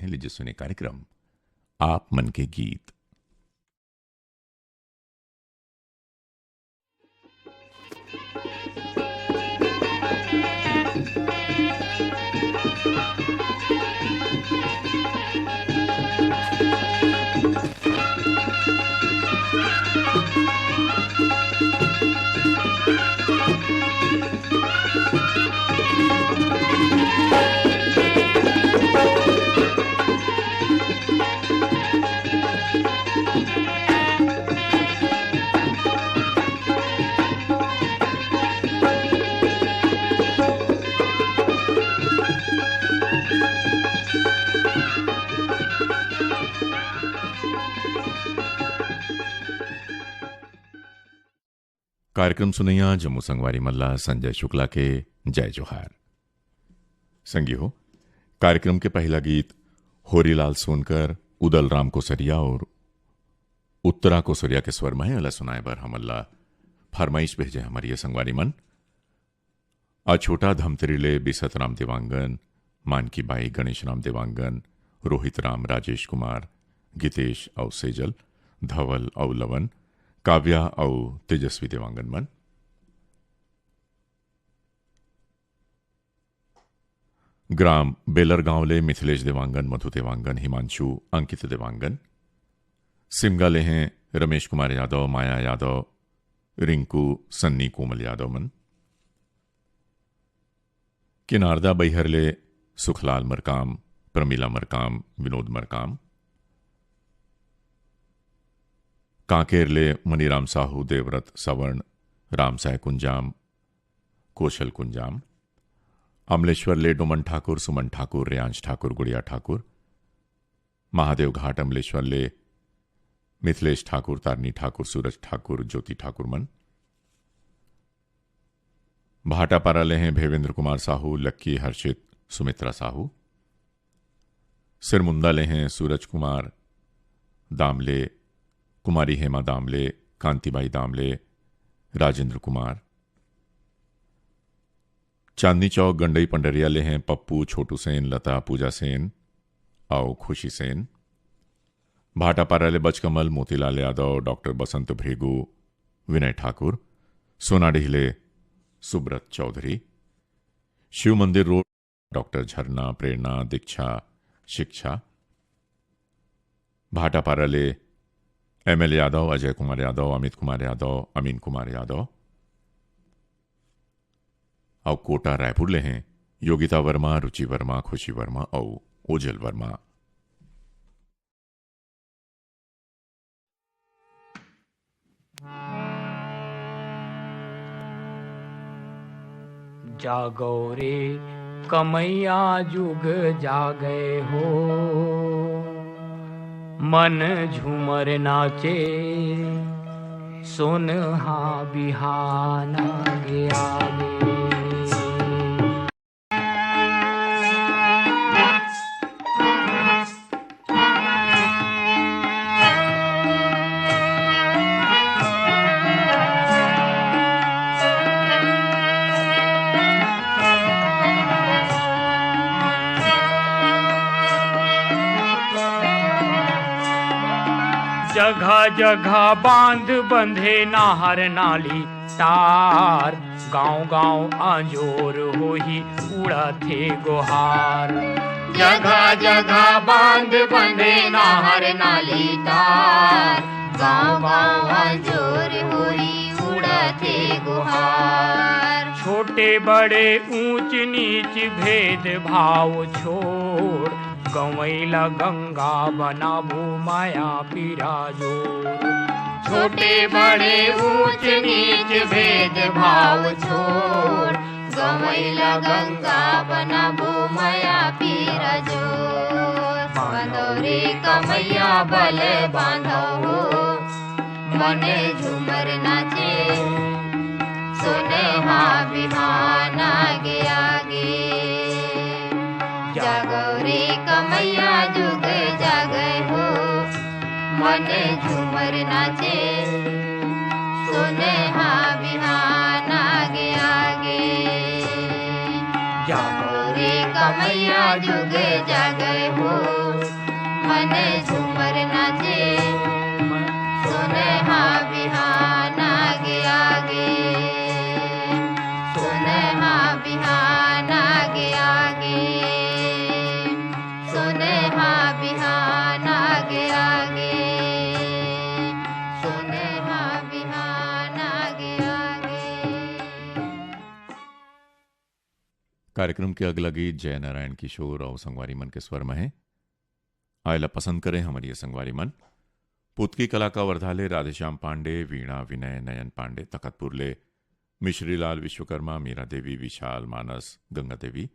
हैं। लीजिए सुने कार्यक्रम आप मन के गीत। कार्यक्रम सुनैया जम्मू संगवारी मल्ला संजय शुक्ला के जय जोहार। संगियो कार्यक्रम के पहला गीत होरीलाल सोनकर, उदल राम कोसरिया और उत्तरा कोसरिया के स्वर में अला सुनाए बर हमल्ला फरमाइश भेजे हमारी संगवारी मन। छोटा धमतरीले बिसत राम देवांगन, मानकी बाई, गणेश राम देवांगन, रोहित राम, राजेश कुमार, गीतेश औ सेजल, धवल औ लवन, काव्या औ तेजस्वी देवांगन मन। ग्राम बेलर गांवले मिथिलेश देवांगन, मधु देवांगन, हिमांशु, अंकित देवांगन। सिमगा ले हैं रमेश कुमार यादव, माया यादव, रिंकू, सन्नी, कोमल यादव मन। किनारदा बैहरले सुखलाल मरकाम, प्रमीला मरकाम, विनोद मरकाम। कांकेरले मनीराम साहू, देवव्रत सवर्ण, रामसाय कुंजाम, कौशल कुंजाम। अमलेश्वर ले डोमन ठाकुर, सुमन ठाकुर, रेयांश ठाकुर, गुड़िया ठाकुर। महादेव घाट अमलेश्वर ले मिथिलेश ठाकुर, तारनी ठाकुर, सूरज ठाकुर, ज्योति ठाकुर मन। भाटापारा ले हैं भेवेंद्र कुमार साहू, लक्की, हर्षित, सुमित्रा साहू। सिरमुंदा ले हैं सूरज कुमार दामले, कुमारी हेमा दामले, कांतिबाई दामले, राजेंद्र कुमार। चांदनी चौक गंडई पंडरिया ले हैं पप्पू, छोटू सेन, लता, पूजा सेन और खुशी सेन। भाटापारा ले बचकमल, मोतीलाल यादव, डॉक्टर बसंत भृगु, विनय ठाकुर। सोनाडीह ले सुब्रत चौधरी। शिव मंदिर रोड डॉक्टर झरना, प्रेरणा, दीक्षा, शिक्षा। भाटापारा ले एमएल यादव, अजय कुमार यादव, अमित कुमार यादव, अमीन कुमार यादव। और कोटा रायपुर ले हैं योगिता वर्मा, रुचि वर्मा, खुशी वर्मा और ओजल वर्मा। जागो रे कमैया जुग जागे हो, मन झूमर नाचे, सुन हा बिहाना गे आगे। जगह जगह बांध बंधे नाहर नाली तार, गांव गांव आंजोर हो ही उड़ा थे गुहार। जगह जगह बांध बंधे नाहर नाली तार, गांव गांव आंजोर हो ही उड़ा थे गुहार। छोटे बड़े ऊंच नीच भेद भाव छोड़, गवैला गंगा बनाबू माया पिराजोर। छोटे बड़े ऊंच नीच भेद भाव छोड़, गवैला गंगा बनाबू माया पिराजोर। बांधो रे कमैया बल बांधो हो, मन झूमर नाचे, सुन हा बिहान आगे आगे। जागो रे कमैया जुग जागे हो, मन झूमर नाचे, सुन हा बिहान आगे आगे। जागो रे कमैया जुग जागे हो, मन झूमर नाचे सोनेहा बिहान आगे आगे सोनेहा बिहान आगे आगे सोनेहा बिहान आगे आगे सोनेहा बिहान आगे आगे। कार्यक्रम के अगला गीत जय नारायण किशोर और संगवारी मन के स्वर में है। आयला पसंद करें हमारी ये संगवारी मन। पुतकी कला का वर्धाले राधेश्याम पांडे, वीणा विनय, नयन पांडे, तखतपुरले मिश्रीलाल विश्वकर्मा, मीरा देवी, विशाल मानस, गंगा देवी,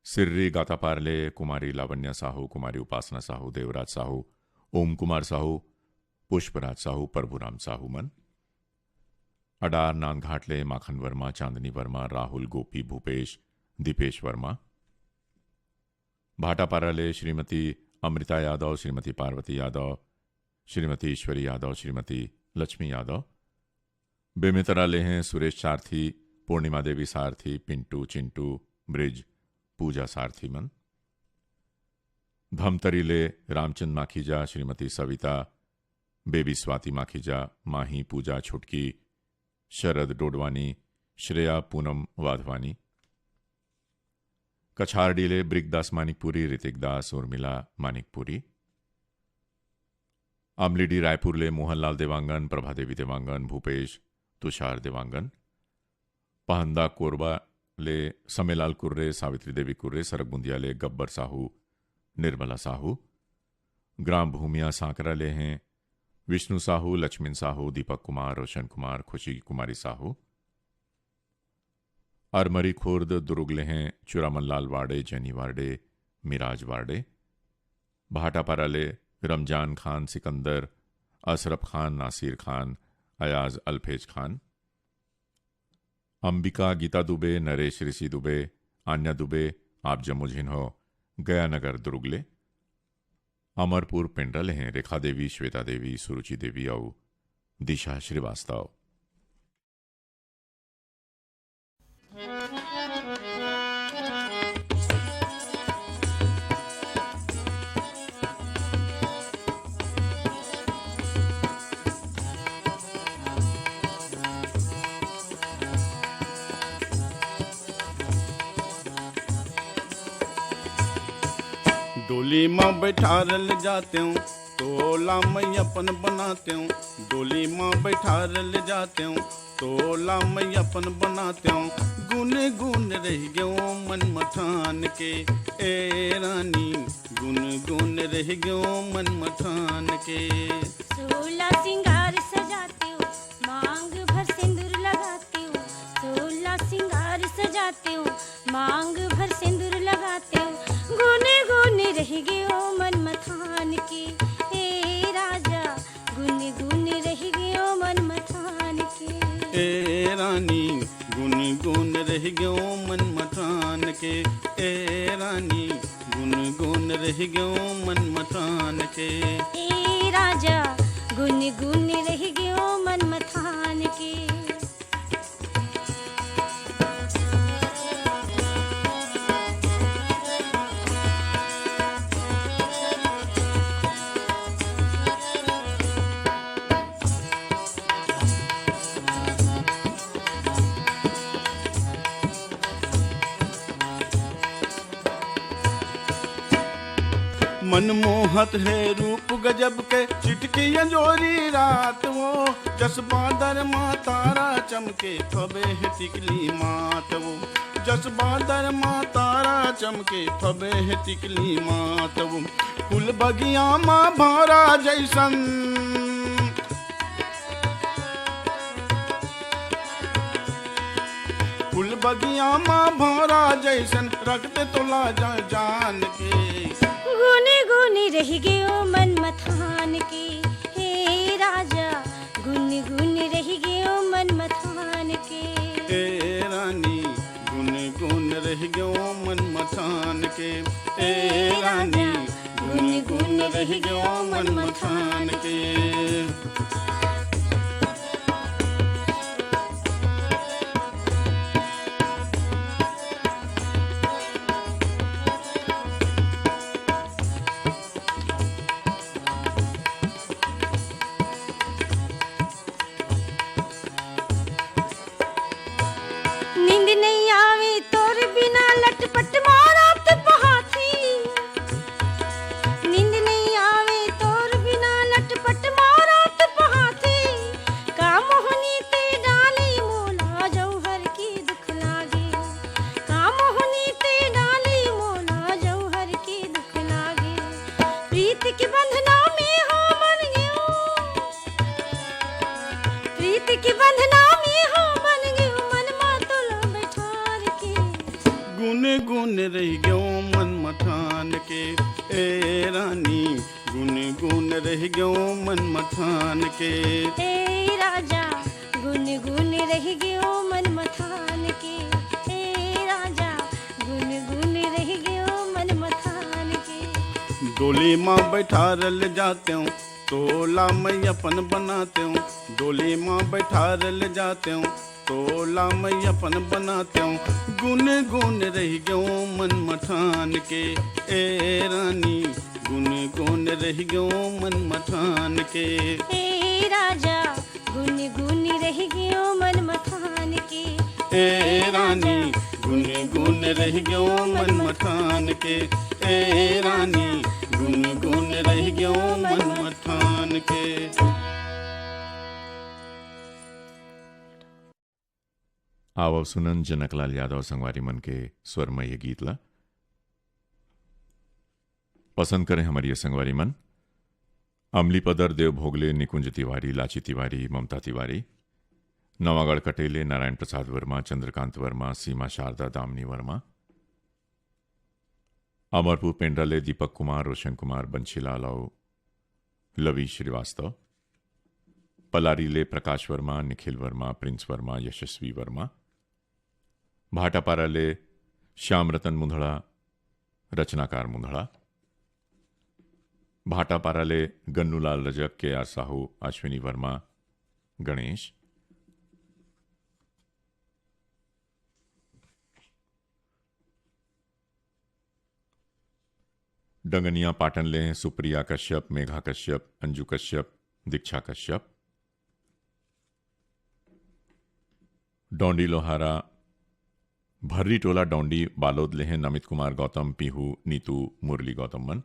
सिर्री गातापारले, कुमारी लावण्या साहू, कुमारी उपासना साहू, देवराज साहू, ओम कुमार साहू, पुष्पराज साहू, प्रभुराम साहू मन। अडार नांदघाटले माखन वर्मा, चांदनी वर्मा, राहुल, गोपी, भूपेश, दीपेश वर्मा। भाटापाराले श्रीमती अमृता यादव, श्रीमती पार्वती यादव, श्रीमती ईश्वरी यादव, श्रीमती लक्ष्मी यादव। बेमेतराले हैं सुरेश सारथी, पूर्णिमा देवी सारथी, पिंटू, चिंटू, ब्रिज, पूजा सारथी मन। धमतरीले रामचंद माखीजा, श्रीमती सविता, बेबी स्वाति माखीजा, माही, पूजा, छुटकी, शरद डोडवानी, श्रेया, पूनम वाधवानी। कछारडीले ब्रिकदास मानिकपुरी, ऋतिक दास, उर्मिला मानिकपुरी। अमलीडी रायपुरले मोहनलाल देवांगन, प्रभादेवी देवांगन, भूपेश, तुषार देवांगन। पहंदा कोरबा ले समेलाल कुर्रे, सावित्री देवी कुर्रे, सरगबुंदिया ले गब्बर साहू, निर्मला साहू। ग्राम भूमिया सांकरा ले हैं विष्णु साहू, लक्ष्मण साहू, दीपक कुमार, रोशन कुमार, खुशी कुमारी साहू। अरमरी खुर्द दुर्गले हैं चुरामनलाल वाड़े, जैनी वार्डे, मिराज वार्डे। भाटापाराले रमजान खान, सिकंदर, अशरफ खान, नासिर खान, अयाज अल्फेज खान। अंबिका, गीता दुबे, नरेश ऋषि दुबे, आन्या दुबे, आप जम्मू झिन्हो, गयानगर दुर्गले। अमरपुर पेंड्रल हैं रेखा देवी, श्वेता देवी, सुरुचि देवी और दिशा श्रीवास्तव। डोली माँ बैठा रल जाते हूँ, तोला मैं अपन बनाते हूँ। डोली माँ बैठा रल जाते हूँ, तोला मैं अपन बनाते हूँ। गुन गुन रह गयो मन मठान के, ए रानी गुन गुन रह गयो मन मठान के। सोला सिंगार सजाती हूँ, मांग भर सिंदूर लगाती हूँ। सोला सिंगार सजाती हूँ, मांग भर सिंदूर लगाती हूँ। गुने गुने रह गयो मन मथान के, हे राजा गुने गुने रह गयो मन मथान के। ए रानी गुन गुन रह गयो मन मठान के, ए रानी गुन गुन रह गयो मन मठान के। ए राजा गुन गुन रह गयो मन मथान के। मनमोहत है रूप गजब के, चिटकी अंजोरी रात वो। जस बादर माँ तारा चमके, फबे है टिकली मात वो। जस बादर माँ तारा चमके, फबे है टिकली मात वो। फूल बगिया माँ भारा जैसन, फूल बगिया माँ भारा जैसन, रखते तोला जान के। गुने गुने रह गयो मन मथान के, हे राजा गुने गुने रह गयो मन मथान के। ए रानी गुन गुन रह गयो मन मथान के, ए रानी गुन गुन रह गयो मन मथान के। प्रीत के बंधना में हो बन गयो, प्रीत के बंधना में हो बन गयो, मन मातोला बैठार के। गुन गुन रह गयो मन मठान के, ए रानी गुन गुन रह गयो मन मठान के। ए राजा गुन गुन रह गयो मन मथान के, ए राजा गुन गुन रह गयो मन मथान के। डोली माँ बैठा रल जाते हूँ, तोला मैं अपन बनाते हूँ। डोली माँ बैठा रल जाते हूँ, तोला मैं अपन बनाते हूँ। गुन गुन रह गयो मन मठान के, ए रानी गुन गुन रह गयो मन मठान के। ए राजा गुन गुन रह गयो मन मथान के, ए रानी गुन गुन रह गयो मन मठान के। ए रानी गुन गुन रह गयो मन मठान के। आवव सुनन जनकलाल यादव संगवारी मन के स्वर में ये गीत ला पसंद करें हमारी ये संगवारी मन। अमली पदर, देव भोगले, निकुंज तिवारी, लाची तिवारी, ममता तिवारी, नवागढ़ कटेले, नारायण प्रसाद वर्मा, चंद्रकांत वर्मा, सीमा शारदा, दामनी वर्मा, अमरपुर पेंड्राले, दीपक कुमार, रोशन कुमार, बंशीलाल और लवी श्रीवास्तव, पलारीले, प्रकाश वर्मा, निखिल वर्मा, प्रिंस वर्मा, यशस्वी वर्मा, भाटापाराले, श्याम रतन मुंधड़ा, रचनाकार मुंधड़ा, भाटापाराले, गन्नूलाल रजक, के आर साहू, अश्विनी वर्मा, गणेश, डंगनिया पाटन ले, सुप्रिया कश्यप, मेघा कश्यप, अंजू कश्यप, दीक्षा कश्यप, डोंडी लोहारा, भर्री टोला डोंडी, बालोद ले हैं नमित कुमार गौतम, पीहू, नीतू, मुरली गौतमन,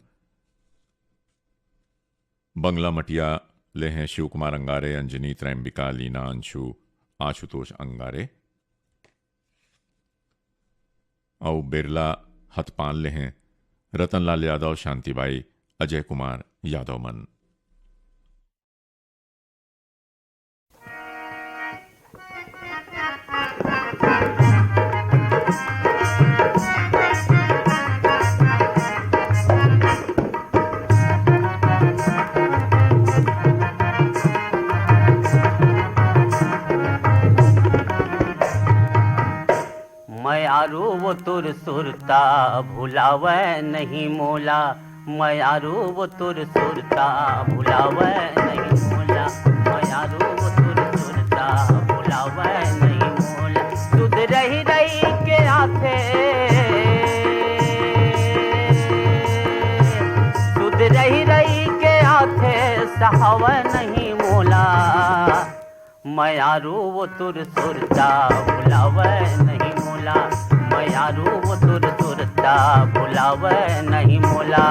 बंगला मटिया ले हैं शिव कुमार अंगारे, अंजनी, त्रैम्बिका, लीना, अंशु, आशुतोष अंगारे, और बिरला हथपान ले हैं रतनलाल यादव, शांतिबाई, अजय कुमार यादव मन। मैं आरू वो तुर सुरता भुलावे नहीं मोला, मैं आरू वो तुर सुरता भुलावे नहीं मोला, मैं आरू वो तुर सुरता भुलावे नहीं मोला। सुध रही रही के आथे, सुध रही रही के आथे सहावे नहीं मोला, मैं आरू वो तुर सुरता भुलावे नहीं मोला, मैं आरू वो तुर सुरता भुलावे नहीं मोला।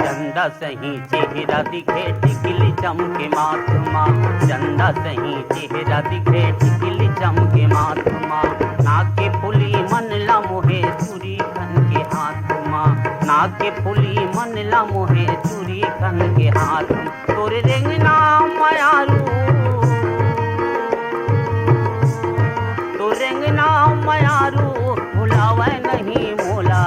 चंदा सही चेहरा दिखे टिकली चमके माथमा, चंदा सही चेहरा दिखे टिकली चमके माथमा, नाके फुली मन ला मोहे चूरी खन के हाथमा, नाके फुली मन ला मोहे चूरी खन के हाथ। तोरे रेंगना मयारू, तो रेंगना मयारू भुलावे नहीं मोला,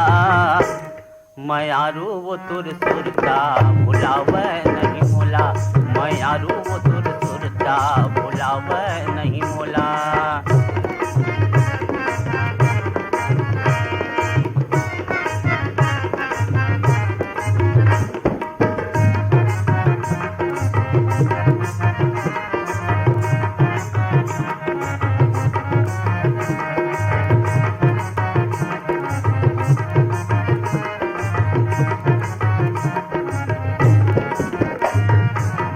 मैं आरू वो तुर सुरता भुलावे नहीं मोला, मैं आरू वो तुर सुरता भुलावे नहीं मोला।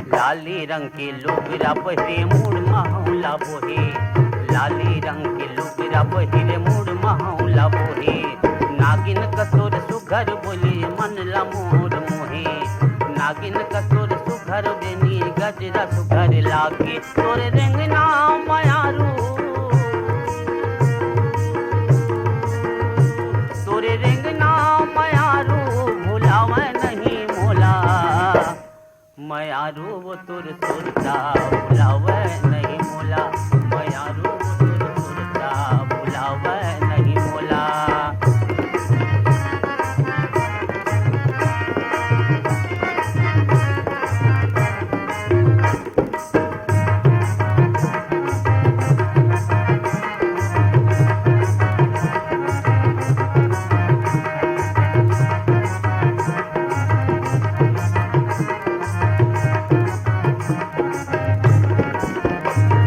लाली रंग के लुगरा पहिरे मूड महौला बोहे, लाली रंग के लुगरा पहिरे मूड महौला बोहे, नागिन कसोर सुख सुघर बोली मन ला मोर मोहे नागिन कतुर सुघर बेनी गजरा सुघर लागे तोर रेंगना मायारू तोरे रेंगना मायारू भुलावे नहीं मोला मायारू वो तुर सुरता भुलावे नहीं मोला मायारू वो तुर सुरता भुलावे नहीं मोला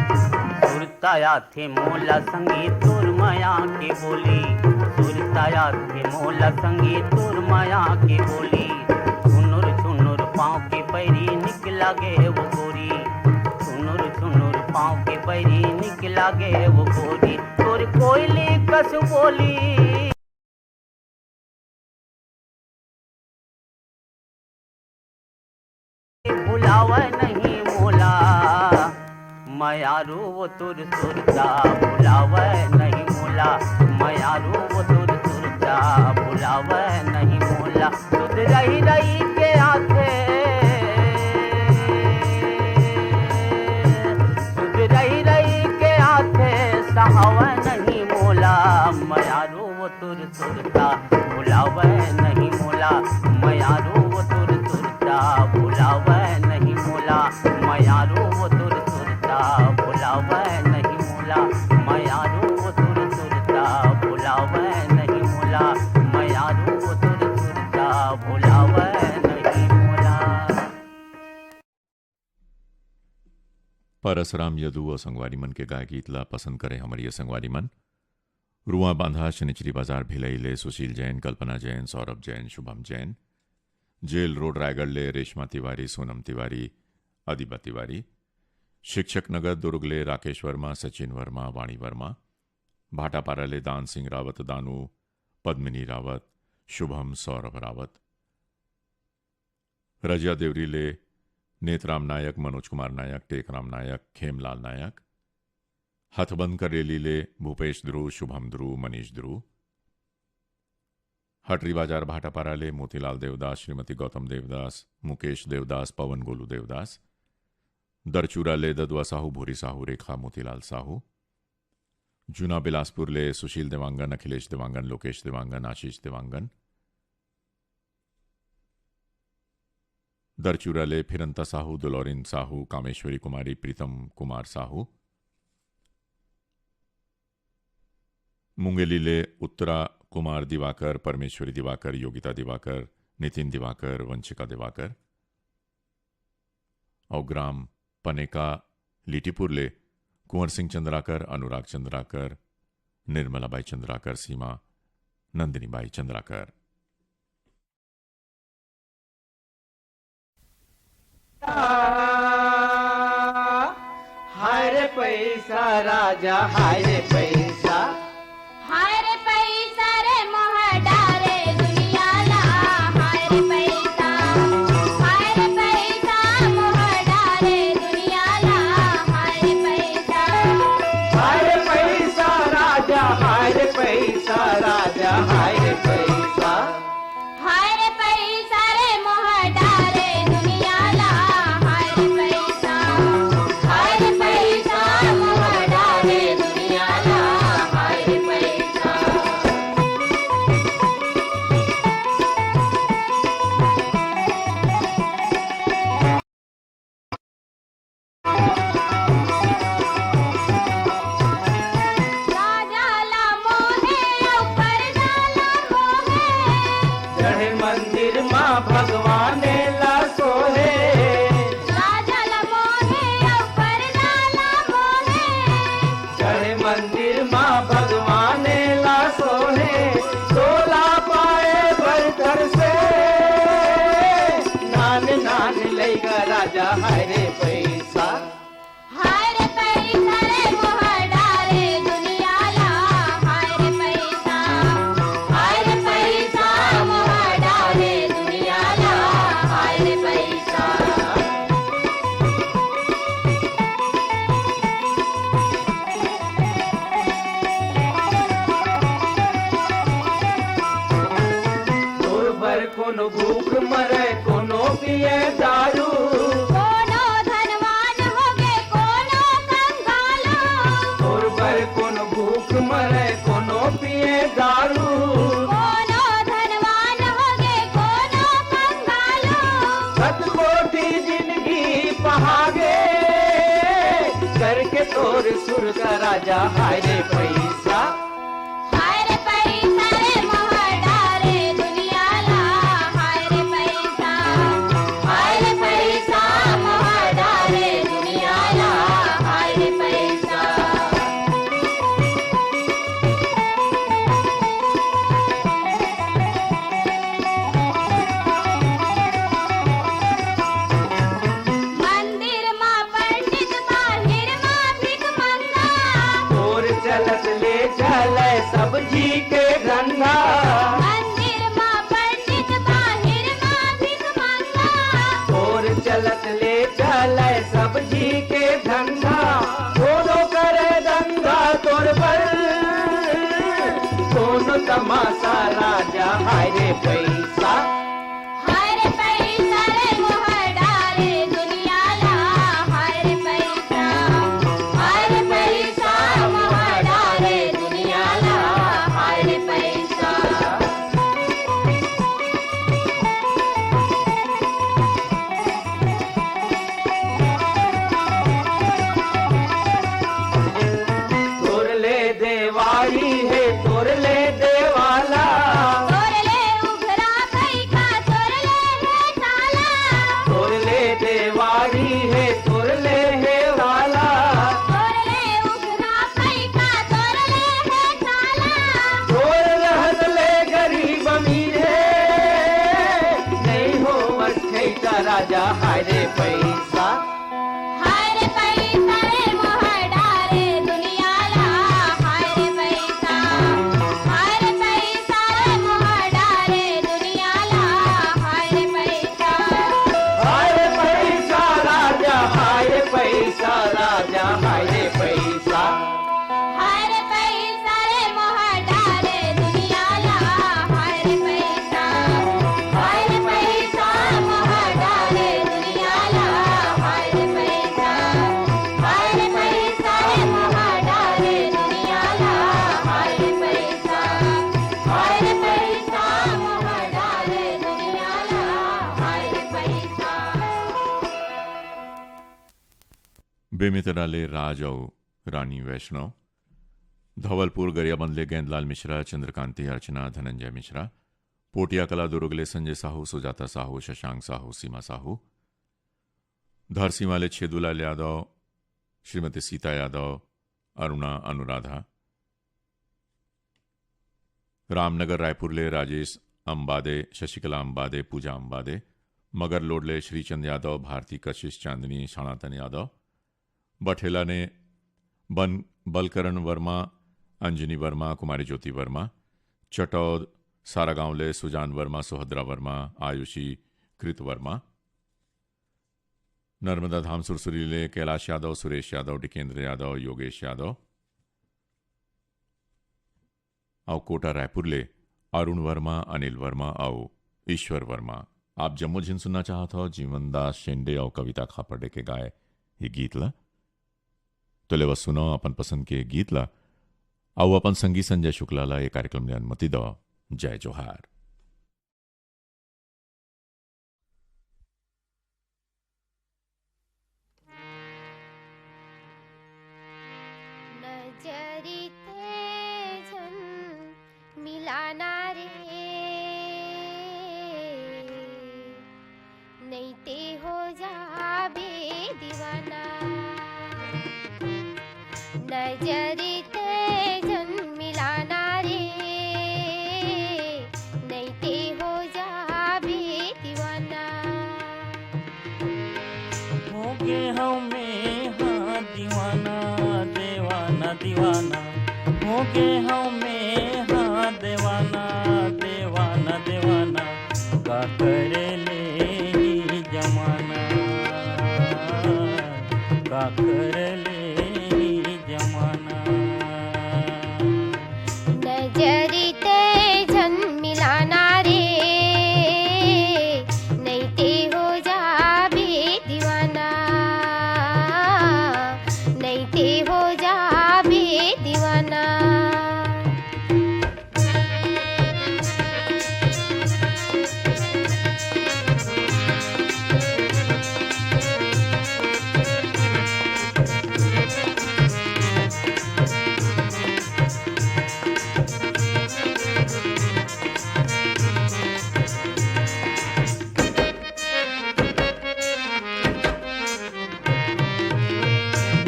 सुरताया थे मोला संगी तुर माया की बोली सुरताया थे मोला संगी तुर माया की बोली सुनुर सुनुर पाँव के पैरी निकला गे वो गोरी सुनुर सुनुर पाँव के पैरी निकला गे वो गोरी तोर कोयली कस बोली बुलावे नहीं मोला मायारू वो तुर सुरता बुलावे नहीं मोला मायारू वो तुर सुरता बुलावे नहीं मोला तुझ रही रही के आथे तुझ रही रही के आथे सहावे नहीं मोला मायारू वो तुर सुरता बुलावे नहीं मोला मायारू वो तुर सुरता बुलावे नहीं मोला मायारू वो तुर सुरता बुलावे नहीं मोला मायारू वो तुर सुरता बुलावे नहीं मोला मायारू वो तुर सुरता बुलावे नहीं मोला परसराम यदु और संगवारी मन के गाय गीतला पसंद करे हमारी ये संगवारी मन रुआ बांधा शनिचरी बाजार भिलईले सुशील जैन कल्पना जैन सौरभ जैन शुभम जैन जेल रोड रायगढ़ ले रेशमा तिवारी सोनम तिवारी अदिबा तिवारी शिक्षक नगर दुर्ग ले राकेश वर्मा सचिन वर्मा वाणी वर्मा भाटापारा ले दान सिंह रावत दानू पद्मिनी रावत शुभम सौरभ रावत रजिया देवरी ले नेतराम नायक मनोज कुमार नायक टेकराम नायक खेमलाल नायक हथबंदकर रेली ले भूपेश ध्रुव शुभम ध्रुव मनीष ध्रुव हटरी बाजार भाटापारा ले मोतीलाल देवदास श्रीमती गौतम देवदास मुकेश देवदास पवन गोलू देवदास दरचूरा ले ददुआ साहू भूरी साहू रेखा मोतीलाल साहू जूना बिलासपुर ले सुशील देवांगन अखिलेश देवांगन लोकेश देवांगन आशीष देवांगन दरचूरा ले फिरंता साहू दुलौरिन साहू कामेश्वरी कुमारी प्रीतम कुमार साहू मुंगेली ले उत्तरा कुमार दिवाकर परमेश्वरी दिवाकर योगिता दिवाकर नितिन दिवाकर वंशिका दिवाकर और ग्राम पनेका लीटीपुर ले कुंवर सिंह चंद्राकर अनुराग चंद्राकर निर्मलाबाई चंद्राकर सीमा नंदिनीबाई चंद्राकर हाय रे पैसा राजा हाय रे पैसा हाय रे पैसा रे मोह डारे दुनियाला हाय रे पैसा मोह डारे दुनियाला हाय रे पैसा हाय रे पैसा राजा हाय रे पैसा राजा हाय रे पैसा हाय रे पैसा रे मोह डारे दुनियाला हाय रे पैसा मोह डारे दुनियाला हाय रे पैसा राजाला मोहे ऊपर डाला मोहे चढ़े मंदिर माँ भगवाने ला सोहे राजाला मोहे ऊपर डाला मोहे चढ़े मंदिर माँ भगवाने ला सोहे सोला पाए बरतर से नान नान लेगा राजा हाय रे पैसा हाय रे पैसा रे मोह डारे दुनियाला हाय रे पैसा मोह भर कोनो भूख मरे कोनो पिए दारू कोनो धनवान होगे कोनो कंगाल और भर कोनो भूख मरे कोनो पिए दारू कोनो धनवान होगे कोनो कंगाल सतकोटी जिंदगी पहागे करके तोर सुर का राजा हाय रे पैसा हाय रे पैसा रे मोह डारे दुनिया ला हाय रे पैसा मोह डारे दुनिया ला हाय रे पैसा मंदिर मा पंडित बाहिर मा भिख मंगा तोर चलत ले चले सब्जी के धंधा मंदिर मा पंडित बाहिर मा भिख मंगा तोर चलत ले चले सब्जी के धंधा दोनों करे धंधा तोर पर दोनों तमाशा राजा हाय रे पैसा हाय रे पैसा रे मोह डारे दुनिया ला हाय रे पैसा मोह डारे दुनिया ला हाय रे पैसा तोर ले देवारी है तोर ले देवाला तोर ले उघरा कई का तोर ले है ताला तोर ले देवारी है तोर ले है वाला तोर ले उघरा कई का तोर ले है ताला तोर रहत ले गरीब अमीर है नहीं हो मठे का राजा हाय रे पैसा हाय रे पैसा रे मोह डारे दुनिया ला हाय रे पैसा रे मोह डारे दुनिया ला हाय रे पैसा हाय रे पैसा राजा हाय रे पैसा राजा हाय रे पैसा हाय रे पैसा रे मोह डारे दुनिया ला हाय रे पैसा मोह डारे दुनिया ला हाय रे पैसा रे मोह डारे दुनिया ला हाय रे पैसा मोह डारे दुनिया ला हाय रे पैसा बेमितराले राज और रानी वैष्णव धवलपुर गरियाबंदले गेंदलाल मिश्रा चंद्रकांति अर्चना धनंजय मिश्रा पोटिया कला दुर्गले संजय साहू सुजाता साहू शशांक साहू सीमा साहू धरसीवाले छेदुलाल यादव श्रीमती सीता यादव अरुणा अनुराधा रामनगर रायपुरले राजेश अंबादे शशिकला अंबादे पूजा अंबादे मगर लोडले श्रीचंद यादव भारती कशिश चांदनी सनातन यादव बठेला ने बलकरण वर्मा अंजनी वर्मा कुमारी ज्योति वर्मा चटौद सारागांवले सुजान वर्मा सुभद्रा वर्मा आयुषी कृत वर्मा नर्मदा धाम सुरसुरीले कैलाश यादव सुरेश यादव डिकेंद्र यादव योगेश यादव और कोटा रायपुरले अरुण वर्मा अनिल और और ईश्वर वर्मा। आप जम्मू झिन सुनना चाहत हो जीवनदास शेंडे और कविता खापर्डे के गाए ये गीत ला तो ले बस सुनो अपन पसंद के गीत ला और अपन संगी संजय शुक्ला ला ये कार्यक्रम ने अनुमति दो। जय जोहार। नजरी तेजन मिलाना रे नहीं ते हो जाबे दीवाना नजरी तेजन मिलाना रे नहीं ते हो जाबे दीवाना हो गए हमें हाँ दीवाना देवाना दीवाना हो गए हमें हाँ देवाना देवाना देवाना का करे ले ही जमाना का करे ले ही जमाना नजरी तेजन मिलाना रे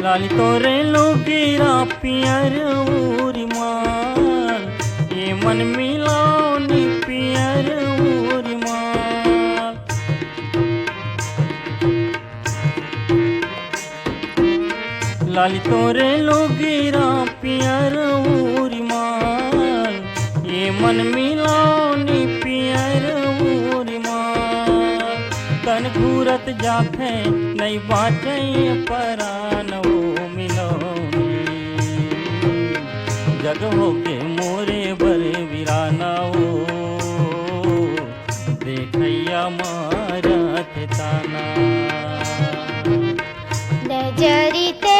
लाली तोरे लोगीरा पियर उरी माल ये मन मिलाओनी पियर उरी माल लाली तोरे लोगीरा पियर उरी माल ये मन मिलाओनी पियर उरी माल तन घूरत जाखे नहीं बाटे परान वो मिलोनी जग होके मोरे बरे वीराना वो देखैया मारत ताना नजरी ते